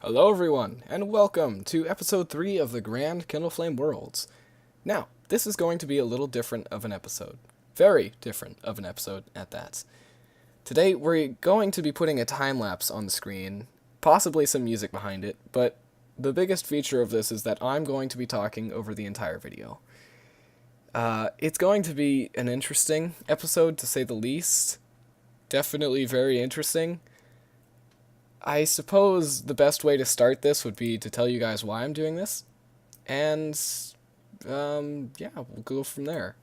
Hello everyone, and welcome to episode 3 of the Grand Kindleflame Worlds. Now, this is going to be a little different of an episode. Very different of an episode at that. Today, we're going to be putting a time-lapse on the screen, possibly some music behind it, but the biggest feature of this is that I'm going to be talking over the entire video. It's going to be an interesting episode, to say the least. Definitely very interesting. I suppose the best way to start this would be to tell you guys why I'm doing this, and, yeah, we'll go from there,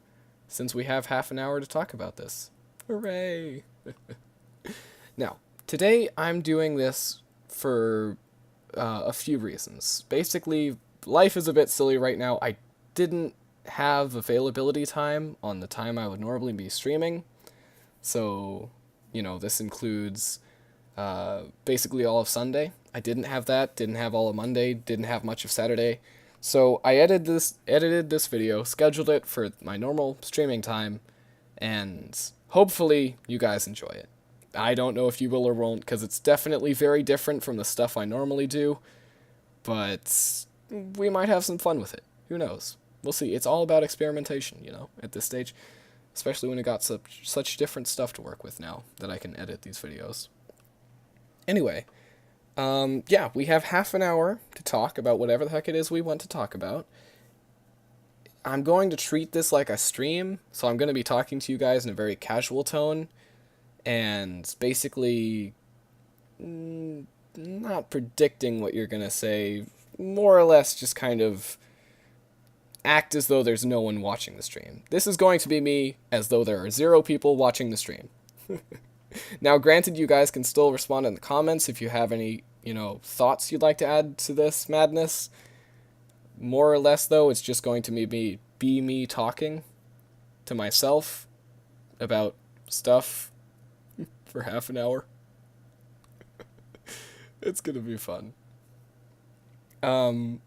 since we have half an hour to talk about this. Hooray! Now, today I'm doing this for a few reasons. Basically, life is a bit silly right now. I didn't have availability time on the time I would normally be streaming, so, this includes basically all of Sunday. I didn't have that, didn't have all of Monday, didn't have much of Saturday. So I edited this video, scheduled it for my normal streaming time, and hopefully you guys enjoy it. I don't know if you will or won't, because it's definitely very different from the stuff I normally do, but we might have some fun with it. Who knows? We'll see. It's all about experimentation, at this stage, especially when I got such different stuff to work with now that I can edit these videos. Anyway, yeah, we have half an hour to talk about whatever the heck it is we want to talk about. I'm going to treat this like a stream, so I'm going to be talking to you guys in a very casual tone, and basically not predicting what you're going to say, more or less just kind of act as though there's no one watching the stream. This is going to be me as though there are 0 people watching the stream. Now, granted, you guys can still respond in the comments if you have any, thoughts you'd like to add to this madness. More or less, though, it's just going to be me talking to myself about stuff for half an hour. It's gonna be fun. And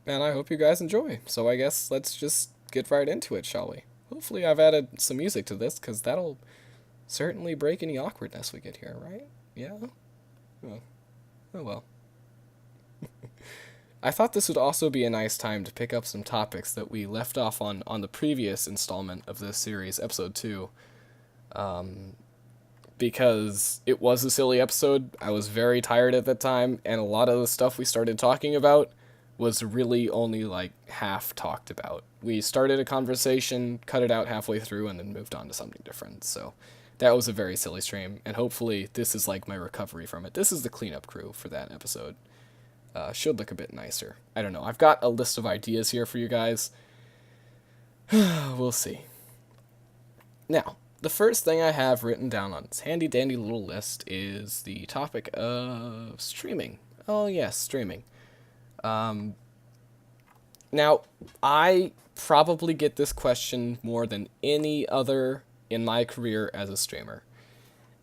I hope you guys enjoy. So I guess let's just get right into it, shall we? Hopefully I've added some music to this, because that'll certainly break any awkwardness we get here, right? Yeah? Oh well. I thought this would also be a nice time to pick up some topics that we left off on the previous installment of this series, episode 2. Because it was a silly episode, I was very tired at that time, and a lot of the stuff we started talking about was really only half talked about. We started a conversation, cut it out halfway through, and then moved on to something different, so that was a very silly stream, and hopefully this is my recovery from it. This is the cleanup crew for that episode. Should look a bit nicer. I don't know. I've got a list of ideas here for you guys. We'll see. Now, the first thing I have written down on this handy-dandy little list is the topic of streaming. Oh, yes, streaming. Now, I probably get this question more than any other in my career as a streamer.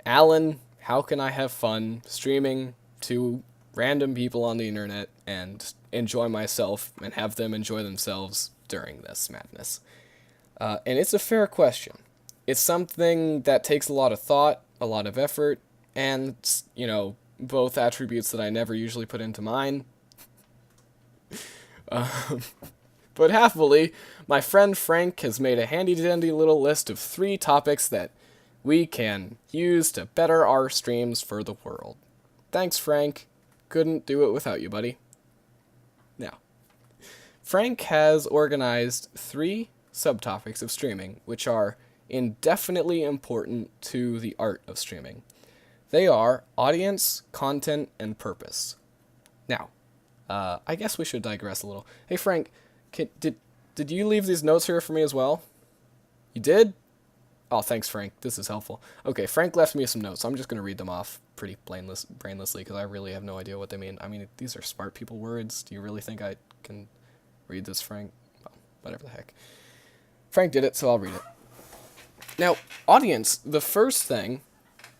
Alan, how can I have fun streaming to random people on the internet and enjoy myself and have them enjoy themselves during this madness? And it's a fair question. It's something that takes a lot of thought, a lot of effort, and, both attributes that I never usually put into mine. But happily, my friend Frank has made a handy-dandy little list of 3 topics that we can use to better our streams for the world. Thanks, Frank. Couldn't do it without you, buddy. Now, Frank has organized 3 subtopics of streaming, which are indefinitely important to the art of streaming. They are audience, content, and purpose. Now, I guess we should digress a little. Hey, Frank, did you leave these notes here for me as well? You did? Oh, thanks, Frank. This is helpful. Okay, Frank left me some notes, so I'm just going to read them off pretty brainlessly, because I really have no idea what they mean. I mean, these are smart people words. Do you really think I can read this, Frank? Well, whatever the heck. Frank did it, so I'll read it. Now, audience, the first thing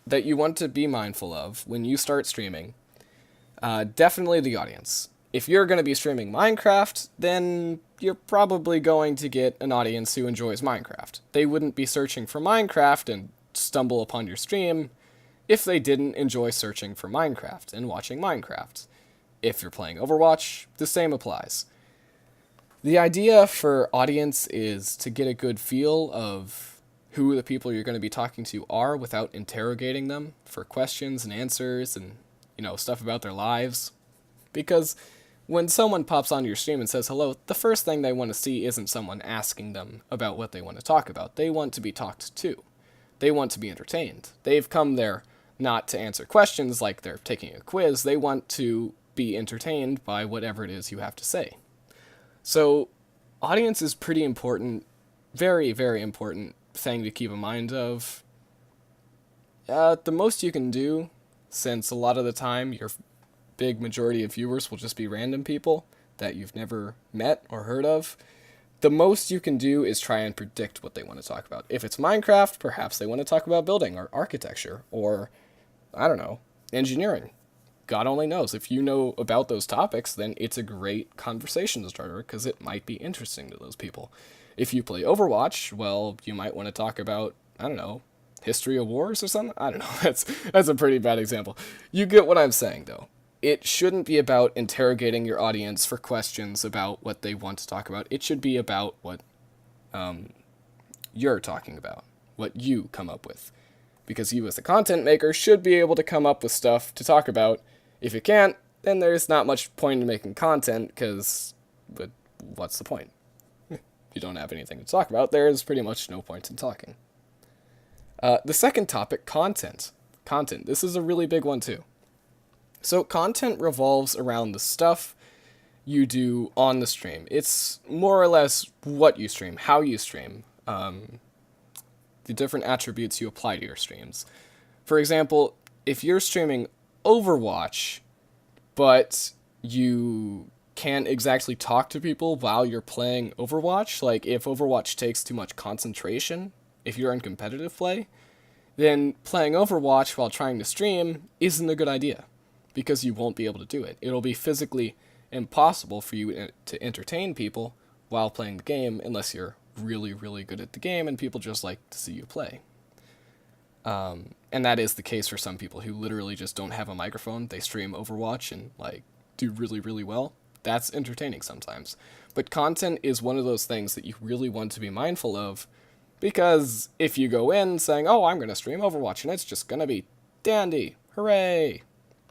that you want to be mindful of when you start streaming, definitely the audience. If you're going to be streaming Minecraft, then you're probably going to get an audience who enjoys Minecraft. They wouldn't be searching for Minecraft and stumble upon your stream if they didn't enjoy searching for Minecraft and watching Minecraft. If you're playing Overwatch, the same applies. The idea for audience is to get a good feel of who the people you're going to be talking to are without interrogating them for questions and answers and, stuff about their lives. Because when someone pops onto your stream and says hello, the first thing they want to see isn't someone asking them about what they want to talk about. They want to be talked to. They want to be entertained. They've come there not to answer questions like they're taking a quiz. They want to be entertained by whatever it is you have to say. So, audience is pretty important, very, very important thing to keep in mind of. The most you can do, since a lot of the time your big majority of viewers will just be random people that you've never met or heard of, the most you can do is try and predict what they want to talk about. If it's Minecraft, perhaps they want to talk about building or architecture or, I don't know, engineering. God only knows. If you know about those topics, then it's a great conversation starter because it might be interesting to those people. If you play Overwatch, well, you might want to talk about, I don't know, history of wars or something? I don't know. That's a pretty bad example. You get what I'm saying, though. It shouldn't be about interrogating your audience for questions about what they want to talk about. It should be about what you're talking about, what you come up with. Because you as the content maker should be able to come up with stuff to talk about. If you can't, then there's not much point in making content, because what's the point? If you don't have anything to talk about, there's pretty much no point in talking. The second topic, content. Content. This is a really big one, too. So content revolves around the stuff you do on the stream. It's more or less what you stream, how you stream, the different attributes you apply to your streams. For example, if you're streaming Overwatch, but you can't exactly talk to people while you're playing Overwatch, like if Overwatch takes too much concentration, if you're in competitive play, then playing Overwatch while trying to stream isn't a good idea. Because you won't be able to do it. It'll be physically impossible for you to entertain people while playing the game unless you're really, really good at the game and people just like to see you play. And that is the case for some people who literally just don't have a microphone. They stream Overwatch and do really, really well. That's entertaining sometimes. But content is one of those things that you really want to be mindful of, because if you go in saying, oh, I'm going to stream Overwatch and it's just going to be dandy, hooray,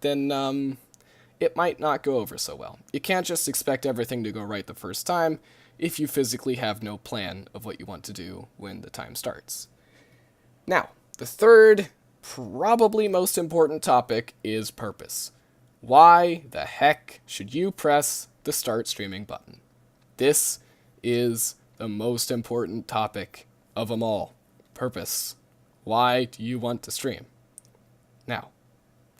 then it might not go over so well. You can't just expect everything to go right the first time if you physically have no plan of what you want to do when the time starts. Now, the third, probably most important topic is purpose. Why the heck should you press the start streaming button? This is the most important topic of them all. Purpose. Why do you want to stream? Now,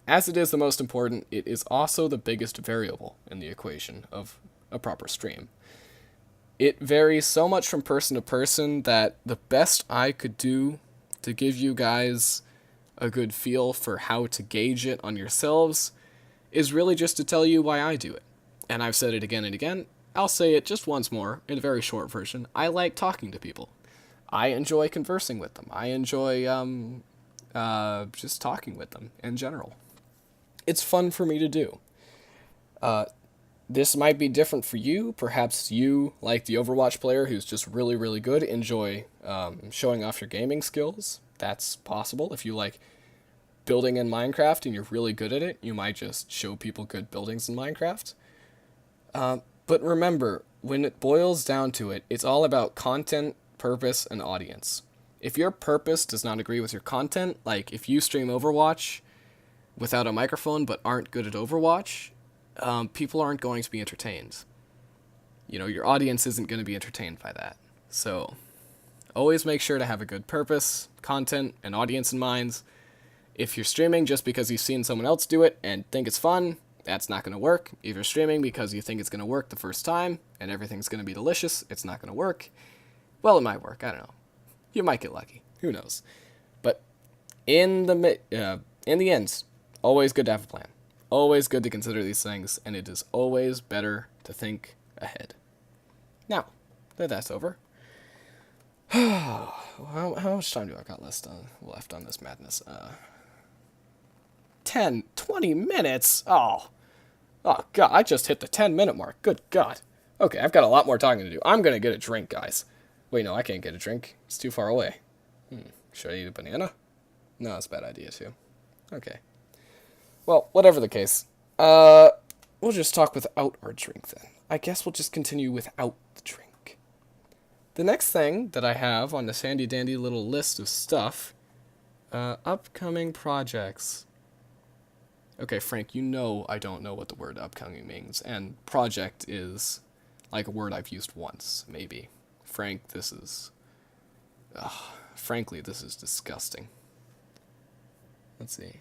as it is the most important, it is also the biggest variable in the equation of a proper stream. It varies so much from person to person that the best I could do to give you guys a good feel for how to gauge it on yourselves is really just to tell you why I do it. And I've said it again and again. I'll say it just once more in a very short version. I like talking to people. I enjoy conversing with them. I enjoy just talking with them in general. It's fun for me to do. This might be different for you. Perhaps you, like the Overwatch player who's just really, really good, enjoy showing off your gaming skills. That's possible. If you like building in Minecraft and you're really good at it, you might just show people good buildings in Minecraft. But remember, when it boils down to it, it's all about content, purpose, and audience. If your purpose does not agree with your content, like if you stream Overwatch without a microphone but aren't good at Overwatch, people aren't going to be entertained. Your audience isn't going to be entertained by that. So, always make sure to have a good purpose, content, and audience in mind. If you're streaming just because you've seen someone else do it and think it's fun, that's not going to work. If you're streaming because you think it's going to work the first time and everything's going to be delicious, it's not going to work. Well, it might work. I don't know. You might get lucky. Who knows? But in the end, always good to have a plan. Always good to consider these things, and it is always better to think ahead. Now that that's over, how much time do I got left on this madness? 10, 20 minutes? Oh, Oh, God, I just hit the 10-minute mark. Good God. Okay, I've got a lot more talking to do. I'm going to get a drink, guys. Wait, no, I can't get a drink. It's too far away. Should I eat a banana? No, that's a bad idea, too. Okay. Well, whatever the case. We'll just talk without our drink, then. I guess we'll just continue without the drink. The next thing that I have on this handy-dandy little list of stuff, upcoming projects. Okay, Frank, you know I don't know what the word upcoming means, and project is like a word I've used once, maybe. Frank, this is... frankly, this is disgusting. Let's see.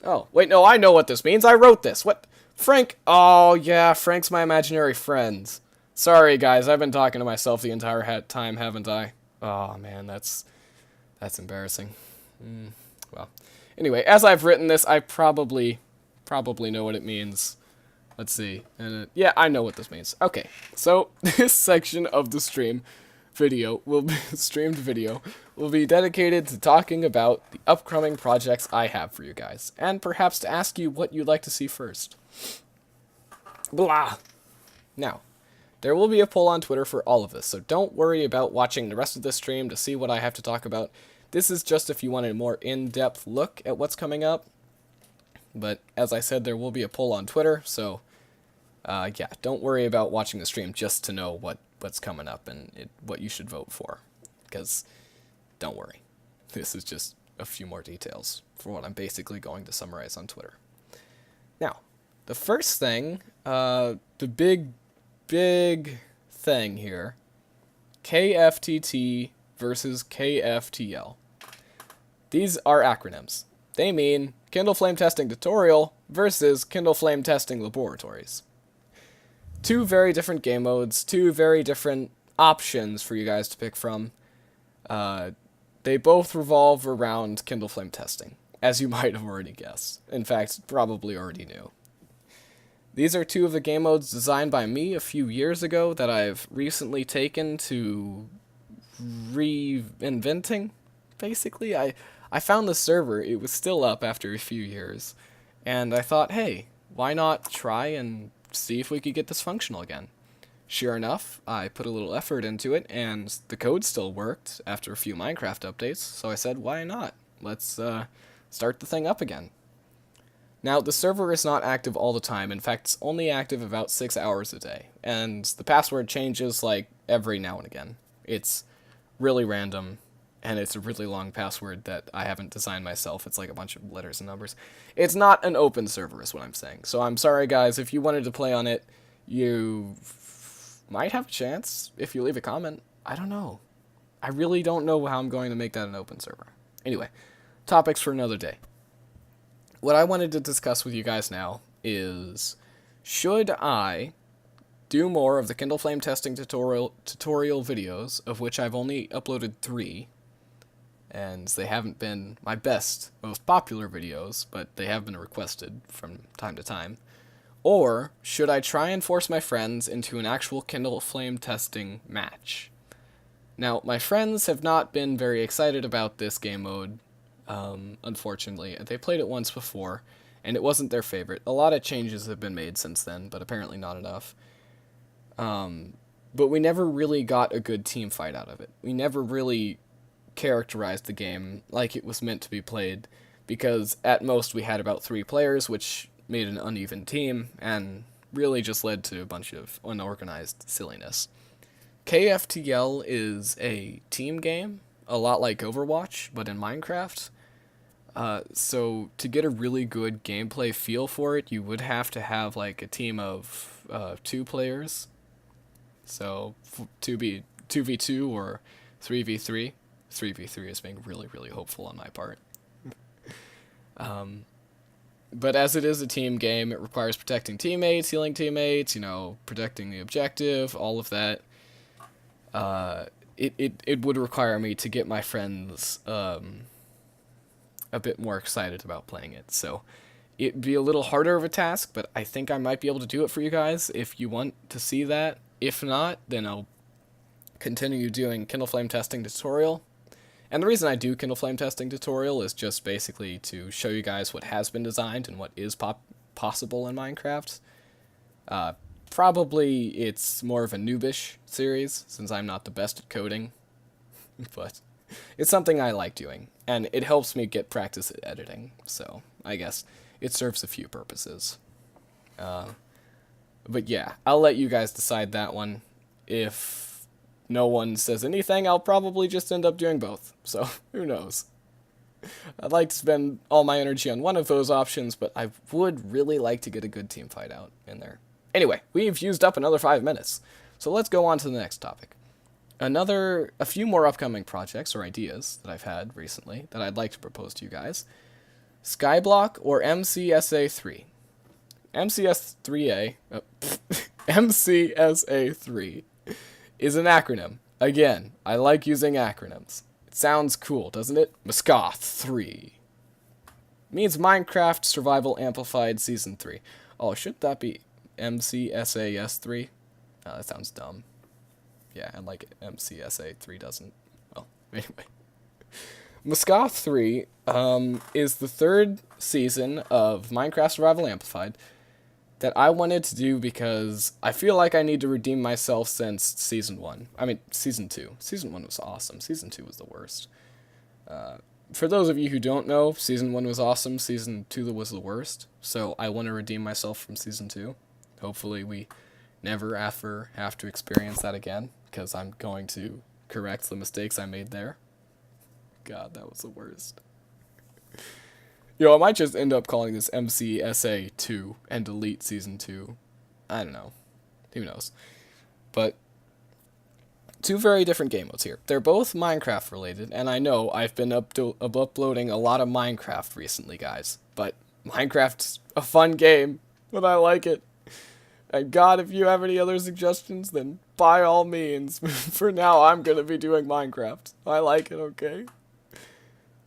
Oh, wait, no, I know what this means. I wrote this. What? Frank? Oh, yeah, Frank's my imaginary friend. Sorry, guys, I've been talking to myself the entire time, haven't I? Oh, man, that's embarrassing. Well, anyway, as I've written this, I probably know what it means. Let's see. Yeah, I know what this means. Okay, so this section of the streamed video will be dedicated to talking about the upcoming projects I have for you guys, and perhaps to ask you what you'd like to see first. Blah. Now, there will be a poll on Twitter for all of this, so don't worry about watching the rest of this stream to see what I have to talk about. This is just if you want a more in-depth look at what's coming up. But as I said, there will be a poll on Twitter, so yeah, don't worry about watching the stream just to know what's coming up and what you should vote for. Because, don't worry, this is just a few more details for what I'm basically going to summarize on Twitter. Now, the first thing, the big thing here, KFTT versus KFTL. These are acronyms. They mean Kindleflame Testing Tutorial versus Kindleflame Testing Laboratories. Two very different game modes, two very different options for you guys to pick from. They both revolve around Kindleflame testing, as you might have already guessed. In fact, probably already knew. These are two of the game modes designed by me a few years ago that I've recently taken to reinventing, basically. I found the server, it was still up after a few years, and I thought, hey, why not try and see if we could get this functional again? Sure enough, I put a little effort into it, and the code still worked after a few Minecraft updates, so I said, why not? Let's start the thing up again. Now, the server is not active all the time. In fact, it's only active about 6 hours a day, and the password changes like every now and again. It's really random, and it's a really long password that I haven't designed myself. It's like a bunch of letters and numbers. It's not an open server is what I'm saying. So I'm sorry, guys. If you wanted to play on it, you might have a chance if you leave a comment. I don't know. I really don't know how I'm going to make that an open server. Anyway, topics for another day. What I wanted to discuss with you guys now is, should I do more of the Kindleflame testing tutorial videos, of which I've only uploaded 3, and they haven't been my best, most popular videos, but they have been requested from time to time. Or should I try and force my friends into an actual Kindleflame testing match? Now, my friends have not been very excited about this game mode, unfortunately. They played it once before, and it wasn't their favorite. A lot of changes have been made since then, but apparently not enough. But we never really got a good team fight out of it. We never really characterized the game like it was meant to be played, because at most we had about 3 players, which made an uneven team, and really just led to a bunch of unorganized silliness. KFTL is a team game, a lot like Overwatch, but in Minecraft. So to get a really good gameplay feel for it, you would have to have like a team of 2 players. So 2v2 or 3v3. 3v3 is being really, really hopeful on my part. But as it is a team game, it requires protecting teammates, healing teammates, protecting the objective, all of that. It would require me to get my friends a bit more excited about playing it. So it'd be a little harder of a task, but I think I might be able to do it for you guys if you want to see that. If not, then I'll continue doing Kindleflame testing tutorial, And the reason I do Kindleflame testing tutorial is just basically to show you guys what has been designed and what is possible in Minecraft. Probably it's more of a noobish series, since I'm not the best at coding, but it's something I like doing, and it helps me get practice at editing, so I guess it serves a few purposes. But yeah, I'll let you guys decide that one. If no one says anything, I'll probably just end up doing both, so who knows. I'd like to spend all my energy on one of those options, but I would really like to get a good team fight out in there. Anyway, we've used up another 5 minutes, so let's go on to the next topic. A few more upcoming projects or ideas that I've had recently that I'd like to propose to you guys. Skyblock or MCSA3. MCSA3 is an acronym. Again, I like using acronyms. It sounds cool, doesn't it? MSCOTH 3. Means Minecraft Survival Amplified Season 3. Oh, shouldn't that be MCSAS3? Oh, that sounds dumb. Yeah, and like MCSA3 doesn't. Well, anyway. MSCOTH 3 is the 3rd season of Minecraft Survival Amplified that I wanted to do because I feel like I need to redeem myself since Season 1. I mean, Season 2. Season 1 was awesome. Season 2 was the worst. For those of you who don't know, Season 1 was awesome. Season 2 was the worst. So I want to redeem myself from Season 2. Hopefully we never ever have to experience that again, because I'm going to correct the mistakes I made there. God, that was the worst. Yo, I might just end up calling this MCSA2 and delete Season 2. I don't know. Who knows? But 2 very different game modes here. They're both Minecraft related, and I know I've been uploading a lot of Minecraft recently, guys. But Minecraft's a fun game, but I like it. And God, if you have any other suggestions, then by all means. For now, I'm going to be doing Minecraft. I like it, okay?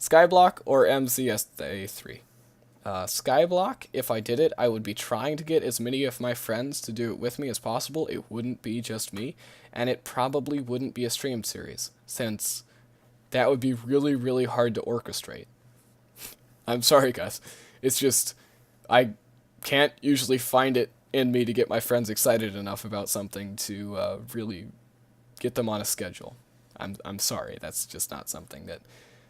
Skyblock or MCSA3? Skyblock, if I did it, I would be trying to get as many of my friends to do it with me as possible. It wouldn't be just me, and it probably wouldn't be a streamed series, since that would be really, really hard to orchestrate. I'm sorry, guys. It's just, I can't usually find it in me to get my friends excited enough about something to really get them on a schedule. I'm sorry, that's just not something that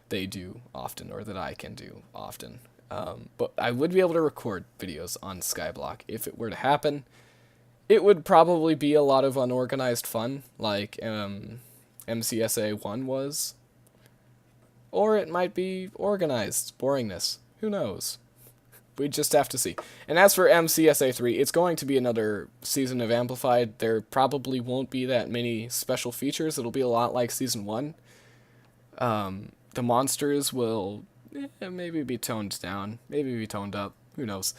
they do often or that I can do often. But I would be able to record videos on Skyblock if it were to happen. It would probably be a lot of unorganized fun, like MCSA1 was. Or it might be organized boringness. Who knows? We just have to see. And as for MCSA3, it's going to be another season of Amplified. There probably won't be that many special features. It'll be a lot like Season 1. The monsters will maybe be toned down, maybe be toned up. Who knows?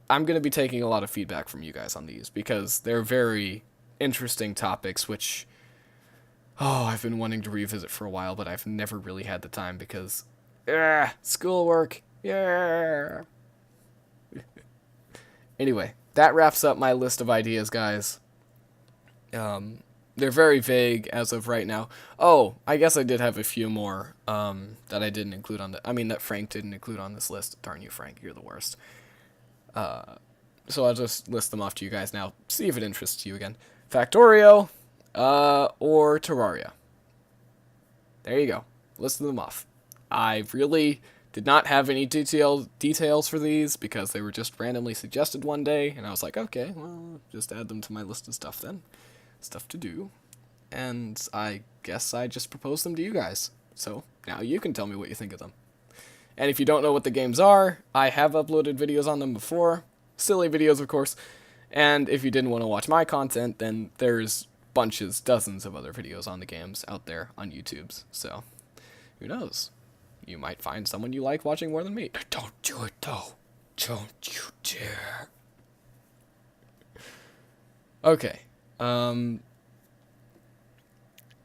I'm going to be taking a lot of feedback from you guys on these because they're very interesting topics, which I've been wanting to revisit for a while, but I've never really had the time because schoolwork. Yeah. Anyway, that wraps up my list of ideas, guys. They're very vague as of right now. Oh, I guess I did have a few more that I didn't include on that Frank didn't include on this list. Darn you, Frank, you're the worst. So I'll just list them off to you guys now. See if it interests you again. Factorio, or Terraria. There you go. List them off. I really did not have any details for these because they were just randomly suggested one day, and I was like, okay, well, just add them to my list of stuff then. Stuff to do. And I guess I just proposed them to you guys. So now you can tell me what you think of them. And if you don't know what the games are, I have uploaded videos on them before. Silly videos, of course. And if you didn't want to watch my content, then there's dozens of other videos on the games out there on YouTube's. So, who knows? You might find someone you like watching more than me. Don't do it, though. Don't you dare. Okay.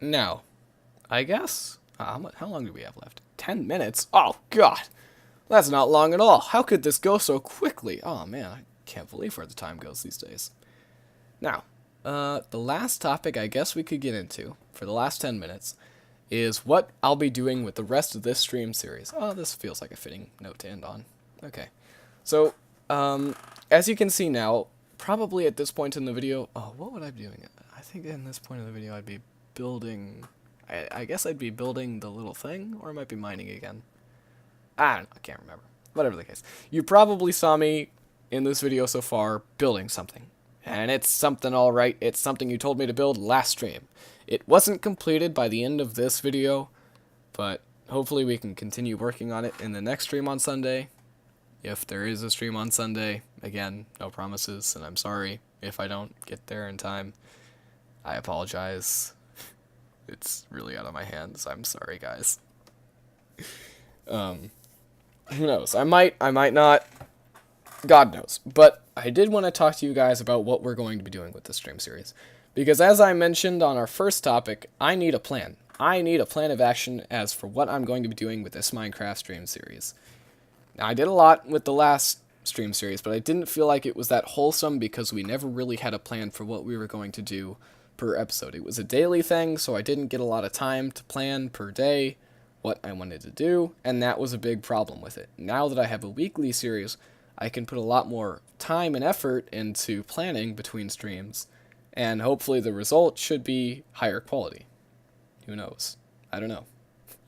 Now, I guess, how long do we have left? 10 minutes? Oh, God. That's not long at all. How could this go so quickly? Oh, man, I can't believe where the time goes these days. Now, the last topic I guess we could get into for the last 10 minutes is what I'll be doing with the rest of this stream series. Oh, this feels like a fitting note to end on. Okay. So, as you can see now, probably at this point in the video, what would I be doing? I think in this point in the video I'd be building, I guess I'd be building the little thing, or I might be mining again. I don't know, I can't remember. Whatever the case. You probably saw me in this video so far building something. And it's something alright, it's something you told me to build last stream. It wasn't completed by the end of this video, but hopefully we can continue working on it in the next stream on Sunday. If there is a stream on Sunday, again, no promises, and I'm sorry if I don't get there in time. I apologize. It's really out of my hands. I'm sorry, guys. Who knows? I might not. God knows. But I did want to talk to you guys about what we're going to be doing with this stream series. Because as I mentioned on our first topic, I need a plan. I need a plan of action as for what I'm going to be doing with this Minecraft stream series. Now, I did a lot with the last stream series, but I didn't feel like it was that wholesome because we never really had a plan for what we were going to do per episode. It was a daily thing, so I didn't get a lot of time to plan per day what I wanted to do, and that was a big problem with it. Now that I have a weekly series, I can put a lot more time and effort into planning between streams, and hopefully the result should be higher quality. Who knows? I don't know.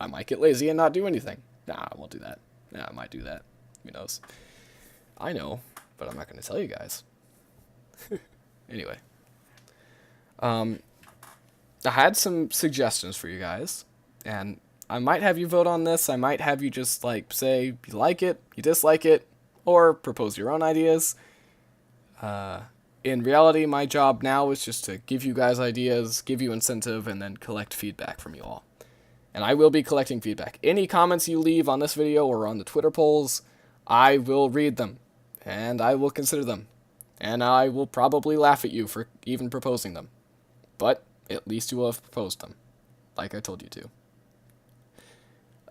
I might get lazy and not do anything. Nah, I won't do that. Nah, I might do that. Who knows? I know, but I'm not going to tell you guys. Anyway. I had some suggestions for you guys, and I might have you vote on this. I might have you just, like, say you like it, you dislike it, or propose your own ideas. In reality, my job now is just to give you guys ideas, give you incentive, and then collect feedback from you all. And I will be collecting feedback. Any comments you leave on this video or on the Twitter polls, I will read them, and I will consider them. And I will probably laugh at you for even proposing them. But at least you will have proposed them, like I told you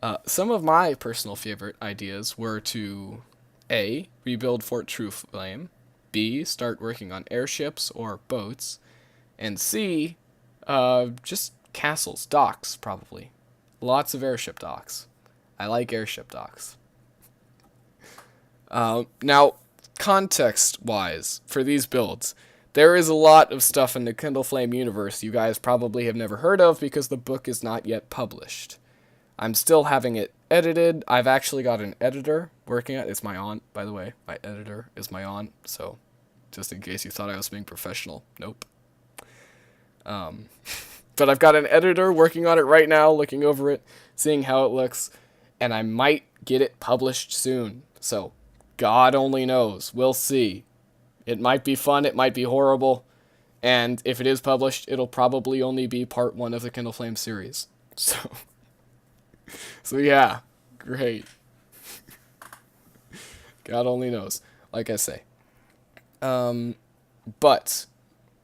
to. Some of my personal favorite ideas were to A, rebuild Fort Trueflame, B, start working on airships or boats, and C, just castles, docks, probably. Lots of airship docks. I like airship docks. Now, context-wise, for these builds, there is a lot of stuff in the Kindleflame universe you guys probably have never heard of because the book is not yet published. I'm still having it edited. I've actually got an editor working on it. It's my aunt, by the way. My editor is my aunt, so just in case you thought I was being professional, nope. But I've got an editor working on it right now, looking over it, seeing how it looks, and I might get it published soon. So, God only knows. We'll see. It might be fun, it might be horrible, and if it is published, it'll probably only be part 1 of the Kindleflame series. So yeah, great. God only knows, like I say. But,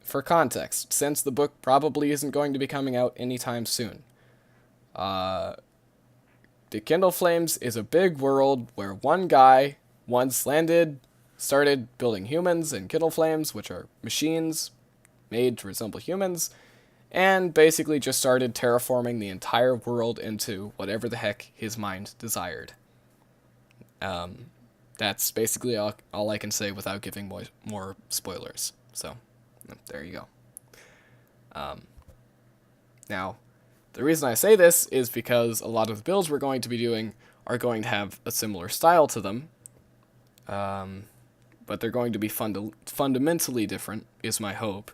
for context, since the book probably isn't going to be coming out anytime soon, the Kindleflames is a big world where one guy once started building humans and Kindleflames, which are machines made to resemble humans, and basically just started terraforming the entire world into whatever the heck his mind desired. That's basically all I can say without giving more spoilers. So, there you go. Now, the reason I say this is because a lot of the builds we're going to be doing are going to have a similar style to them, but they're going to be fundamentally different, is my hope.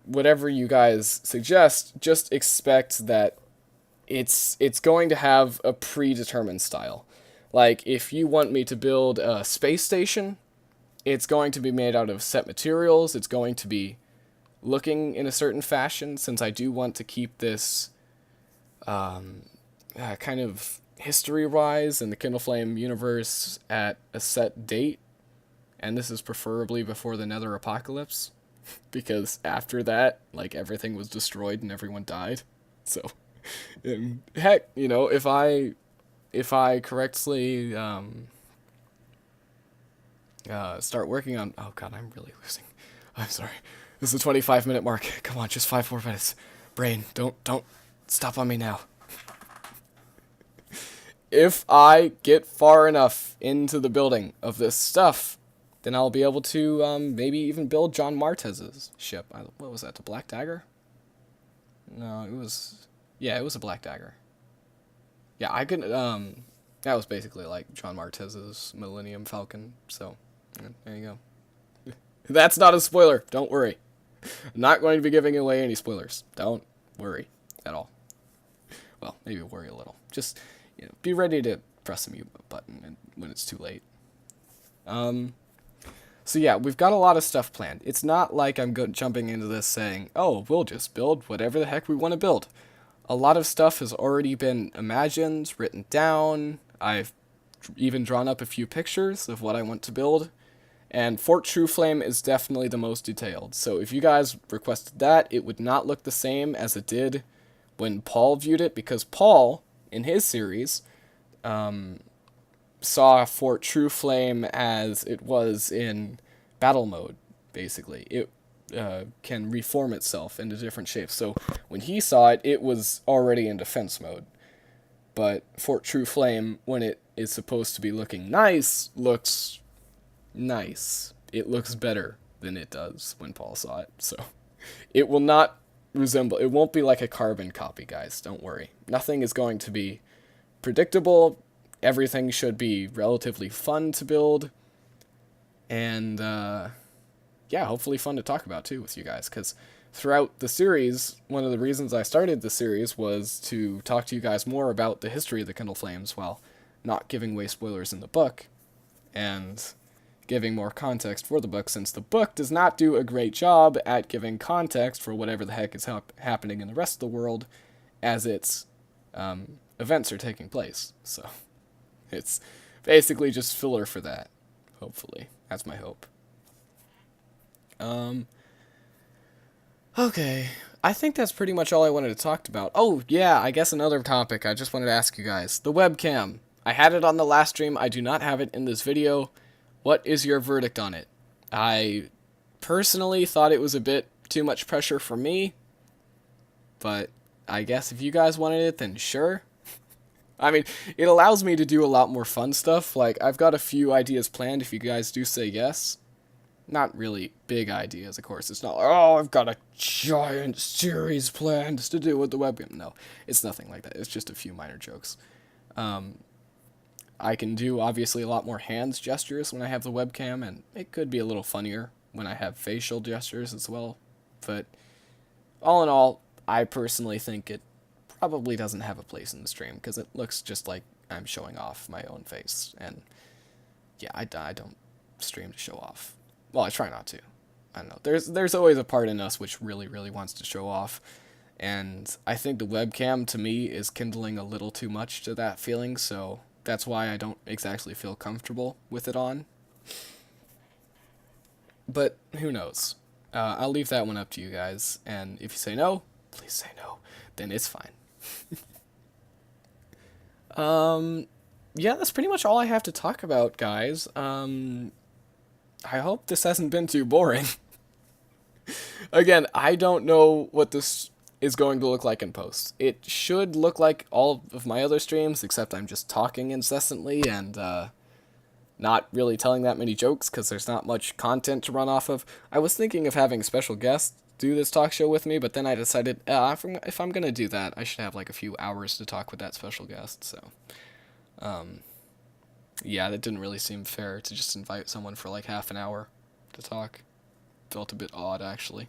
Whatever you guys suggest, just expect that it's going to have a predetermined style. Like, if you want me to build a space station, it's going to be made out of set materials, it's going to be looking in a certain fashion, since I do want to keep this kind of history-wise in the Kindleflame universe at a set date, and this is preferably before the Nether Apocalypse. Because after that, like, everything was destroyed and everyone died. So, heck, you know, if I correctly start working on... Oh god, I'm really losing. I'm sorry. This is a 25-minute mark. Come on, just 5 more minutes. Brain, don't stop on me now. If I get far enough into the building of this stuff, then I'll be able to maybe even build John Martez's ship. What was that, the Black Dagger? No, it was... Yeah, it was a Black Dagger. Yeah, I could... that was basically like John Martez's Millennium Falcon, so there you go. That's not a spoiler, don't worry. I'm not going to be giving away any spoilers. Don't worry at all. Well, maybe worry a little. Just... be ready to press the mute button when it's too late. So yeah, we've got a lot of stuff planned. It's not like I'm jumping into this saying, oh, we'll just build whatever the heck we want to build. A lot of stuff has already been imagined, written down. I've even drawn up a few pictures of what I want to build. And Fort Trueflame is definitely the most detailed. So if you guys requested that, it would not look the same as it did when Paul viewed it, because Paul, in his series, saw Fort Trueflame as it was in battle mode, basically. It can reform itself into different shapes. So when he saw it, it was already in defense mode. But Fort Trueflame, when it is supposed to be looking nice, looks nice. It looks better than it does when Paul saw it. So it will not resemble, it won't be like a carbon copy, guys. Don't worry. Nothing is going to be predictable. Everything should be relatively fun to build. And, yeah, hopefully fun to talk about, too, with you guys. Because throughout the series, one of the reasons I started the series was to talk to you guys more about the history of the Kindleflames while not giving away spoilers in the book. And giving more context for the book, since the book does not do a great job at giving context for whatever the heck is happening in the rest of the world as its events are taking place. So it's basically just filler for that, hopefully. That's my hope. Okay, I think that's pretty much all I wanted to talk about. Oh, yeah, I guess another topic I just wanted to ask you guys. The webcam. I had it on the last stream. I do not have it in this video. What is your verdict on it? I personally thought it was a bit too much pressure for me, but I guess if you guys wanted it, then sure. I mean, it allows me to do a lot more fun stuff. Like, I've got a few ideas planned if you guys do say yes. Not really big ideas, of course. It's not like, oh, I've got a giant series planned to do with the webcam. No, it's nothing like that. It's just a few minor jokes. I can do, obviously, a lot more hands gestures when I have the webcam, and it could be a little funnier when I have facial gestures as well. But all in all, I personally think it probably doesn't have a place in the stream, because it looks just like I'm showing off my own face. And yeah, I don't stream to show off. Well, I try not to. I don't know. There's always a part in us which really, really wants to show off. And I think the webcam, to me, is kindling a little too much to that feeling, so that's why I don't exactly feel comfortable with it on. But who knows? I'll leave that one up to you guys, and if you say no, please say no, then it's fine. Yeah, that's pretty much all I have to talk about, guys. I hope this hasn't been too boring. Again, I don't know what this is going to look like in post. It should look like all of my other streams, except I'm just talking incessantly and not really telling that many jokes because there's not much content to run off of. I was thinking of having special guests do this talk show with me, but then I decided if I'm going to do that, I should have like a few hours to talk with that special guest, so... yeah, that didn't really seem fair to just invite someone for like half an hour to talk. Felt a bit odd, actually.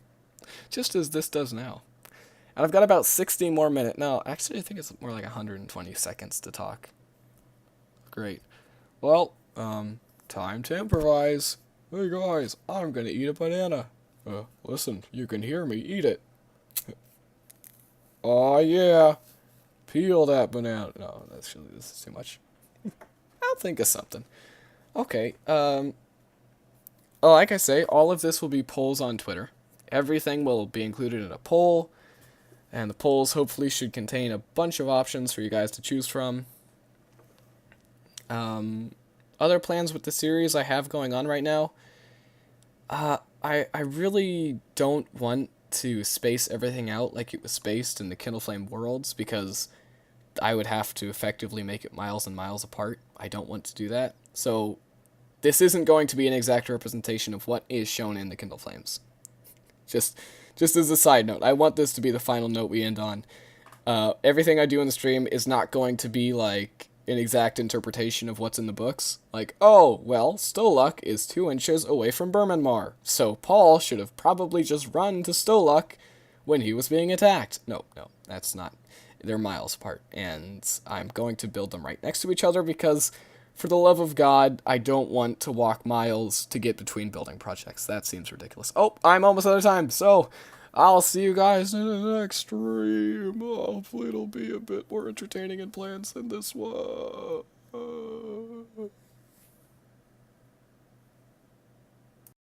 Just as this does now. And I've got about 60 more minutes. No, actually, I think it's more like 120 seconds to talk. Great. Well, time to improvise. Hey guys, I'm gonna eat a banana. Listen, you can hear me eat it. Oh yeah. Peel that banana. No, this is too much. I'll think of something. Okay, like I say, all of this will be polls on Twitter. Everything will be included in a poll, and the polls hopefully should contain a bunch of options for you guys to choose from. Other plans with the series I have going on right now, I really don't want to space everything out like it was spaced in the Kindleflame worlds, because I would have to effectively make it miles and miles apart. I don't want to do that. So this isn't going to be an exact representation of what is shown in the Kindleflames. Just as a side note, I want this to be the final note we end on. Everything I do in the stream is not going to be like an exact interpretation of what's in the books. Like, oh, well, Stoluk is 2 inches away from Bermanmar, so Paul should have probably just run to Stoluk when he was being attacked. No, that's not. They're miles apart, and I'm going to build them right next to each other because, for the love of God, I don't want to walk miles to get between building projects. That seems ridiculous. Oh, I'm almost out of time, so I'll see you guys in the next stream. Hopefully it'll be a bit more entertaining and plans than this one.